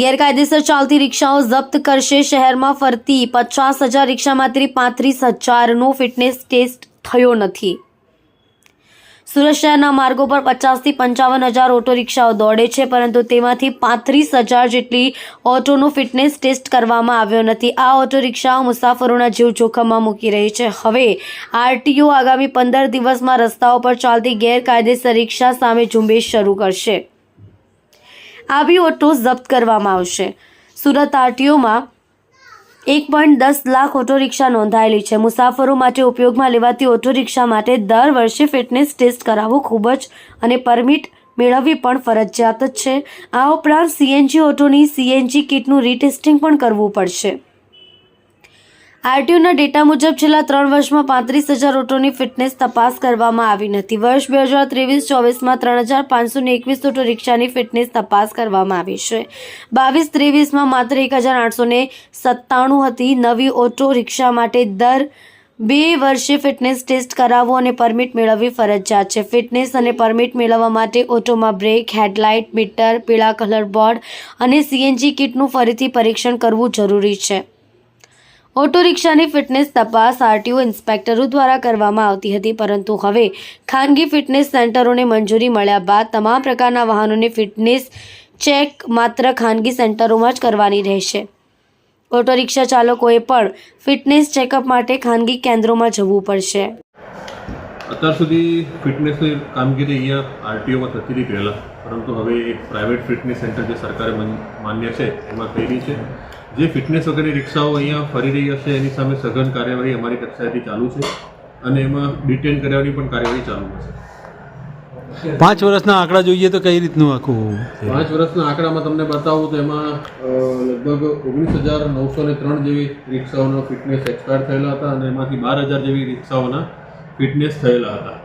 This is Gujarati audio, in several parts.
ગેરકાયદેસર ચાલતી રિક્ષાઓ જપ્ત કરશે। શહેરમાં ફરતી 50,000 રિક્ષામાંથી 35,000નો ફિટનેસ ટેસ્ટ થયો નથી। સુરત શહેરના માર્ગો પર 50,000 થી 55,000 ઓટો રિક્ષાઓ દોડે છે, પરંતુ તેમાંથી 35,000 જેટલી ઓટોનો ફિટનેસ ટેસ્ટ કરવામાં આવ્યો નથી। આ ઓટો રિક્ષાઓ મુસાફરોના જીવ જોખમમાં મૂકી રહી છે। હવે આરટીઓ આગામી 15 દિવસમાં રસ્તાઓ પર ચાલતી ગેરકાયદેસર રિક્ષા સામે ઝુંબેશ શરૂ કરશે। આવી ઓટો જપ્ત કરવામાં આવશે। સુરત આરટીઓમાં 1.10 લાખ ઓટો રિક્ષા નોંધાયેલી છે। મુસાફરો માટે ઉપયોગમાં લેવાતી ઓટો રિક્ષા માટે દર વર્ષે ફિટનેસ ટેસ્ટ કરાવવું ખૂબ જ અને પરમિટ મેળવવી પણ ફરજિયાત જ છે। આ ઉપરાંત સીએનજી ઓટોની સીએનજી કિટનું રીટેસ્ટિંગ પણ કરવું પડશે। આરટીઓના ડેટા મુજબ છેલ્લા 3 વર્ષમાં 35,000 ઓટોની ફિટનેસ તપાસ કરવામાં આવી નથી। વર્ષ 2023-24માં 3,521 ઓટો રિક્ષાની ફિટનેસ તપાસ કરવામાં આવી છે। 22-23માં માત્ર 1,897 હતી। નવી ઓટો રિક્ષા માટે દર 2 વર્ષે ફિટનેસ ટેસ્ટ કરાવવો અને પરમિટ મેળવવી ફરજિયાત છે। ફિટનેસ અને પરમિટ મેળવવા માટે ઓટોમાં બ્રેક, હેડલાઇટ, મીટર, પીળા કલર બોર્ડ અને સીએનજી કિટનું ફરીથી પરીક્ષણ કરવું જરૂરી છે। ઓટો રિક્ષાની ફિટનેસ તપાસ આરટીઓ ઇન્સ્પેક્ટરો દ્વારા કરવામાં આવતી હતી, પરંતુ હવે ખાનગી ફિટનેસ સેન્ટરોને મંજૂરી મળ્યા બાદ તમામ પ્રકારના વાહનોની ફિટનેસ ચેક માત્ર ખાનગી સેન્ટરોમાં જ કરવાની રહેશે। ઓટો રિક્ષા ચાલકોએ પણ ફિટનેસ ચેકઅપ માટે ખાનગી કેન્દ્રોમાં જવું પડશે। અત્યાર સુધી ફિટનેસની કામગીરી અહીંયા આરટીઓમાં થતી હતી પહેલાં, પરંતુ હવે એક પ્રાઇવેટ ફિટનેસ સેન્ટર જે સરકારે માન્ય છે એમાં થઈ રહી છે। જે ફિટનેસ વગરની રિક્ષાઓ અહીંયા ફરી રહી હશે એની સામે સઘન કાર્યવાહી અમારી કક્ષાએથી ચાલુ છે અને એમાં ડિટેન કરાવવાની પણ કાર્યવાહી ચાલુ હશે। 5 વર્ષના આંકડા જોઈએ તો કઈ રીતનું આખું? 5 વર્ષના આંકડામાં તમને બતાવું તો એમાં લગભગ 19,903 જેવી રિક્ષાઓનો ફિટનેસ એક્સપાયર થયેલા હતા અને એમાંથી 12,000 જેવી રિક્ષાઓના ફિટનેસ થયેલા હતા।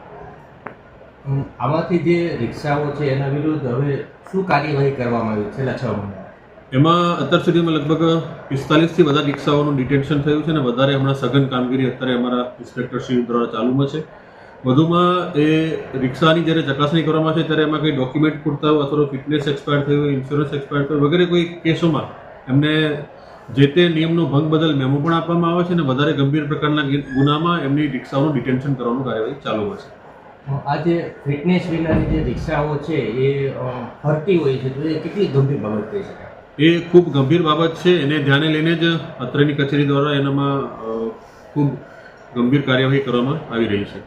આમાંથી જે રિક્ષાઓ છે એના વિરુદ્ધ હવે શું કાર્યવાહી કરવામાં આવી છેલ્લા 6 મહિના? એમાં અત્યાર સુધીમાં લગભગ 45થી વધારે રિક્ષાઓનું ડિટેન્શન થયું છે અને વધારે હમણાં સઘન કામગીરી અત્યારે અમારા ઇન્સ્પેક્ટરશ્રી દ્વારા ચાલુમાં છે। વધુમાં એ રિક્ષાની જ્યારે ચકાસણી કરવામાં છે ત્યારે એમાં કંઈ ડોક્યુમેન્ટ પૂરતા હોય અથવા ફિટનેસ એક્સપાયર થયું હોય, ઇન્સ્યોરન્સ એક્સપાયર થયું વગેરે કોઈ કેસોમાં એમને જે તે નિયમનો ભંગ બદલ મેમો પણ આપવામાં આવે છે અને વધારે ગંભીર પ્રકારના ગુનામાં એમની રિક્ષાઓનું ડિટેન્શન કરવાનું કાર્યવાહી ચાલુ હશે। આ જે ફિટનેસ વિનાની જે રિક્ષાઓ છે એ ફરતી હોય છે તો એ કેટલી ગંભીર બાબત કહી શકાય? એ ખૂબ ગંભીર બાબત છે। એને ધ્યાને લઈને જ અત્રેની કચેરી દ્વારા એનામાં ખૂબ ગંભીર કાર્યવાહી કરવામાં આવી રહી છે।